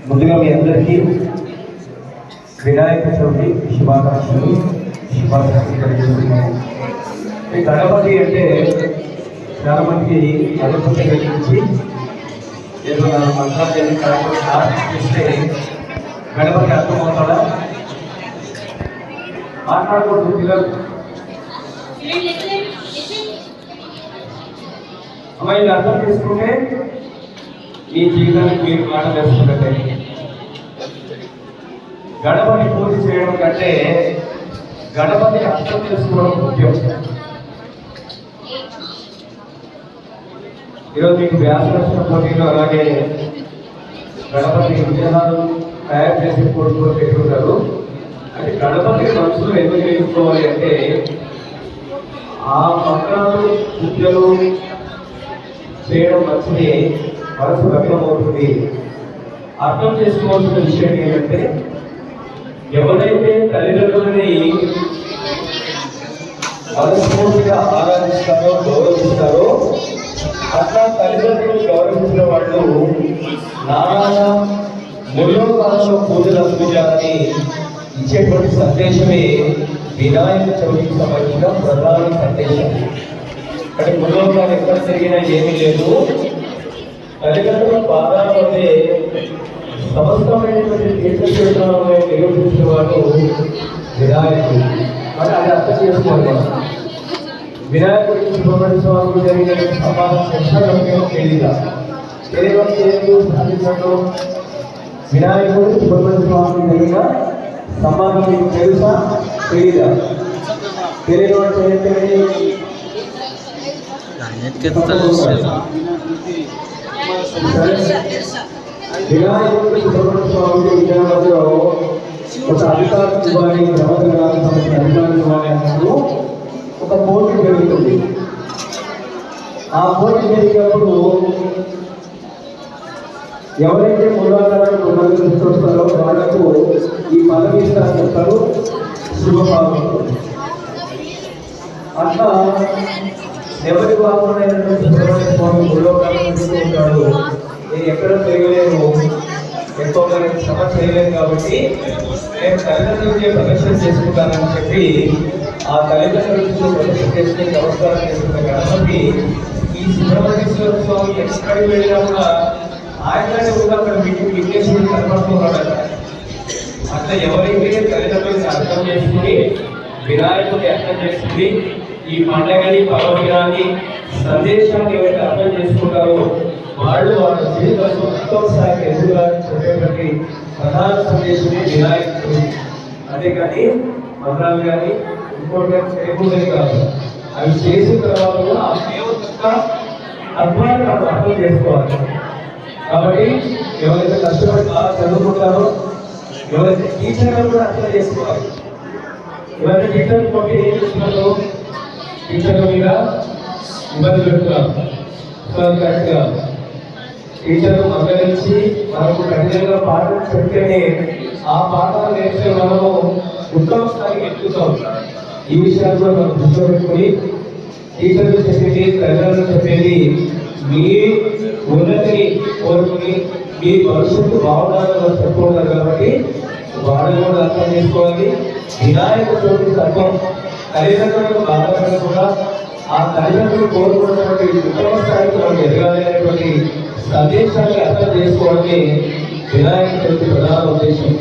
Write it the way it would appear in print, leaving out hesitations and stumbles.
ముందుగా మీ అందరికీ వినాయక చవితి శుభాకాంక్షలు తెలియజేస్తున్నాను. ఈ గణపతి అంటే చాలా మందికి గణపతి గురించి ఏదో మంత్రాలు చేస్తే గణపతి అర్థమవుతాడా? మాట్లాడకూడదు పిల్లలు. అమ్మాయిని అర్థం చేసుకుంటే ఈ జీవితానికి మీరు మాట వేసుకున్నట్టే. గణపతి పూజ చేయడం కంటే గణపతి అర్థం చేసుకోవడం ముఖ్యం. ఈరోజు మీకు వ్యాసరచన పోటీలు అలాగే గణపతి విగ్రహాలు తయారు చేసే పోటీలు పెట్టుకుంటారు. అంటే గణపతి మనసులో ఎందుకు ఎదుర్కోవాలి అంటే ఆ మంత్రాలు పూజలు చేయడం మంచిది, మనసు వ్యక్తమవుతుంది. అర్థం చేసుకోవాల్సిన విషయం ఏంటంటే ఎవరైతే తల్లిదండ్రులని మనస్ఫూర్తిగా ఆరాధిస్తారో గౌరవిస్తారో అట్లా తల్లిదండ్రులు గౌరవించిన వాళ్ళు నారాయణ ముల్లోకాలలో పూజలు అందుకుంటారని ఇచ్చేటువంటి సందేశమే వినాయక చవితికి సంబంధించిన ప్రధాన సందేశం. అంటే ముల్లోకాలు ఎక్కడ జరిగినా ఏమీ లేదు, తల్లిదండ్రుల పాదాల వల్లే సమస్తమైనటువంటి తీర్థక్షేత్రాలను నిర్వహించిన వాడు వినాయకుడు. అంటే అది అర్థం చేసుకోవాలి. మనం వినాయకుడికి సుబ్రహ్మణ్య స్వామికి జరిగిన సమాధానం తెలియదు సాధించడంలో వినాయకుడు సుబ్రహ్మణ్య స్వామికి జరిగిన సంబంధం మీకు తెలుసా తెలీదా? తెలియదు అంటే వినాయకుడి సుబ్రహ్మణ్య స్వామి విజయనగరంలో ఒక అధికారులు వారి ప్రవర్తనాలకు సంబంధించిన అధికారులు వారి అన్నప్పుడు ఒక పోటీ జరుగుతుంది. ఆ పోటీ జరిగినప్పుడు ఎవరైతే మూలాధారాలు తీసుకొస్తారో వాళ్లకు ఈ పదవి ఇస్తారని చెప్తారు, శుభపాదం. అట్లా ఎవరి బాగున్నటువంటి సుబ్రహ్మణ్య స్వామి మూలోకాలను ఉంటాడు. నేను ఎక్కడ చేయలేను, ఎక్కువగా నేను శ్రమ చేయలేను కాబట్టి నేను తల్లిదండ్రులకి ప్రదర్శన చేసుకుంటానని చెప్పి ఆ తల్లిదండ్రులకు ప్రదర్శన చేసుకుని నమస్కారం చేసుకున్న గణపతి ఈ సుబ్రహ్మణ్యేశ్వర స్వామి ఎక్కడికి వెళ్ళినా కూడా ఆయననే కూడా అక్కడ మీకు విఘ్నేశ్వరుడు కనపడుతున్నాడట. అట్లా ఎవరైతే తల్లిదండ్రులను అర్థం చేసుకుని వినాయకుడిని అర్థం చేసుకుని ఈ పండగని పర్వదినాన్ని సందేశాన్ని ఎవరైతే అర్థం చేసుకుంటారో వాళ్ళు వాళ్ళ జీవితంలో ఉత్తమ స్థాయికి ఎదుగుదలని చెప్పేటువంటి ప్రధాన సందేశమే వినాయకుడు. అంతేకాని మంత్రాలు కానీ ఇంకోటి చేయకూడదని కాదు. అవి చేసిన తర్వాత కూడా ఆ దేవుని యొక్క అర్థాన్ని మనం అర్థం చేసుకోవాలి. కాబట్టి ఎవరైతే కష్టపడి బాగా చదువుకుంటారో ఎవరైతే టీచర్లు కూడా అర్థం చేసుకోవాలి. ఎవరైతే టీచర్ పోటీ ఏం చేస్తున్నారో టీచర్ల మీద ఇబ్బంది పెడుతున్నారు. కరెక్ట్గా టీచర్లు మందలించి మనకు కఠినంగా పాఠం చెప్తేనే ఆ పాఠాలు నేర్చే మనము ఉత్తమ స్థాయికి ఎక్కుతాం. ఈ విషయాలు కూడా మనం దృష్టిలో పెట్టుకుని టీచర్లు చెప్పేది తల్లిదండ్రులు చెప్పేది మీ ఉన్నతిని కోరుకుని మీ భవిష్యత్తు బాగుండాలని చెప్పుకుంటారు. కాబట్టి వాళ్ళు కూడా అర్థం చేసుకోవాలి. వినాయక చవితి తత్వం తల్లిదండ్రులకు బాధపడడం కూడా ఆ తల్లిదండ్రులు కోరుకున్నటువంటి ఉత్తమ స్థాయికి మనం ఎదగాలి అనేటువంటి సందేశాన్ని అర్థం చేసుకోవడమే వినాయక చవితి ప్రధాన ఉద్దేశం.